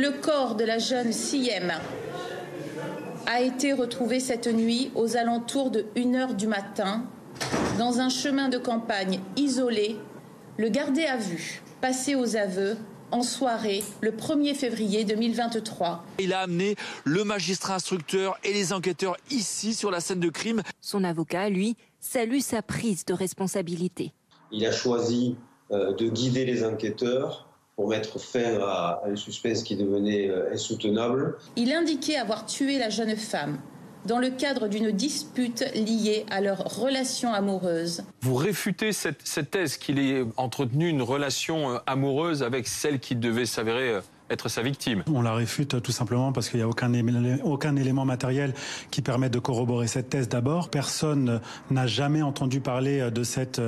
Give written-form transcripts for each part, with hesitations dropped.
Le corps de la jeune Siem a été retrouvé cette nuit aux alentours de 1h du matin dans un chemin de campagne isolé, le gardé à vue, passé aux aveux en soirée le 1er février 2023. Il a amené le magistrat instructeur et les enquêteurs ici sur la scène de crime. Son avocat, lui, salue sa prise de responsabilité. Il a choisi de guider les enquêteurs pour mettre fin à un suspense qui devenait insoutenable. Il indiquait avoir tué la jeune femme dans le cadre d'une dispute liée à leur relation amoureuse. Vous réfutez cette thèse qu'il ait entretenu une relation amoureuse avec celle qui devait s'avérer être sa victime. On la réfute tout simplement parce qu'il n'y a aucun élément matériel qui permette de corroborer cette thèse. D'abord, personne n'a jamais entendu parler de cette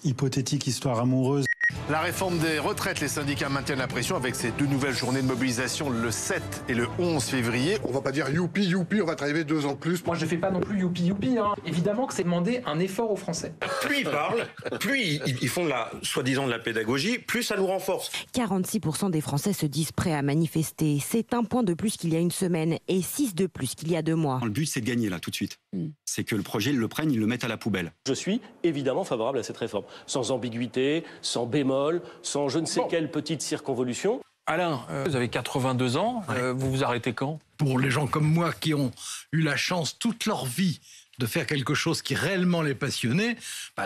hypothétique histoire amoureuse. La réforme des retraites, les syndicats maintiennent la pression avec ces 2 nouvelles journées de mobilisation le 7 et le 11 février. On va pas dire youpi, youpi, on va travailler 2 ans de plus. Moi je fais pas non plus youpi, youpi. Évidemment que c'est demander un effort aux Français. Plus ils parlent, plus ils font soi-disant de la pédagogie, plus ça nous renforce. 46% des Français se disent prêts à manifester. C'est 1 point de plus qu'il y a une semaine et 6 de plus qu'il y a 2 mois. Le but, c'est de gagner là, tout de suite. C'est que le projet, ils le prennent, ils le mettent à la poubelle. Je suis évidemment favorable à cette réforme. Sans ambiguïté, sans bémol, sans je ne sais quelle petite circonvolution. Alain, vous avez 82 ans, vous vous arrêtez quand? Pour les gens comme moi qui ont eu la chance toute leur vie de faire quelque chose qui réellement les passionnait,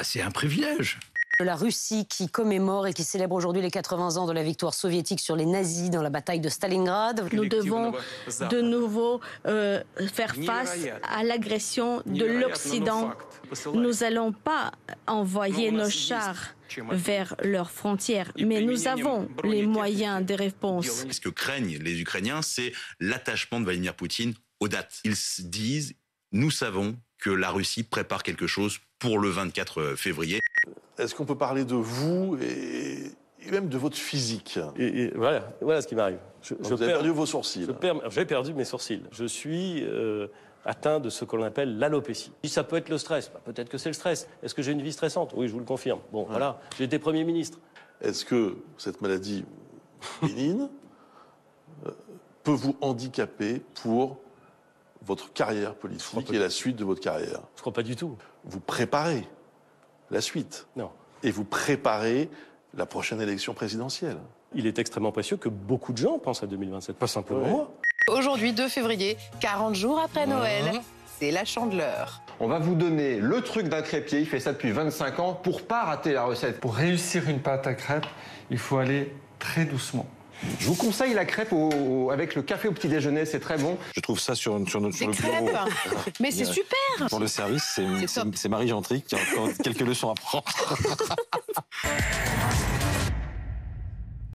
c'est un privilège. La Russie qui commémore et qui célèbre aujourd'hui les 80 ans de la victoire soviétique sur les nazis dans la bataille de Stalingrad. Nous devons de nouveau faire face à l'agression de l'Occident. Nous n'allons pas envoyer nos chars vers leurs frontières, mais nous avons les moyens de réponse. Ce que craignent les Ukrainiens, c'est l'attachement de Vladimir Poutine aux dates. Ils se disent, nous savons que la Russie prépare quelque chose pour le 24 février. Est-ce qu'on peut parler de vous et même de votre physique? Et voilà ce qui m'arrive. Vous avez perdu vos sourcils. J'ai perdu mes sourcils. Je suis atteint de ce qu'on appelle l'alopécie. Ça peut être le stress. Peut-être que c'est le stress. Est-ce que j'ai une vie stressante? Oui, je vous le confirme. Bon, voilà, j'ai été Premier ministre. Est-ce que cette maladie bénigne peut vous handicaper pour votre carrière politique et la suite de votre carrière? Je crois pas du tout. Vous préparez la suite. Non. Et vous préparez la prochaine élection présidentielle. Il est extrêmement précieux que beaucoup de gens pensent à 2027, pas simplement moi. Aujourd'hui, 2 février, 40 jours après Noël, c'est la Chandeleur. On va vous donner le truc d'un crêpier, il fait ça depuis 25 ans, pour pas rater la recette. Pour réussir une pâte à crêpes, il faut aller très doucement. Je vous conseille la crêpe avec le café au petit déjeuner, c'est très bon. Je trouve ça sur le bureau. Mais c'est super. Pour le service, c'est Marie Gentry qui a encore quelques leçons à prendre.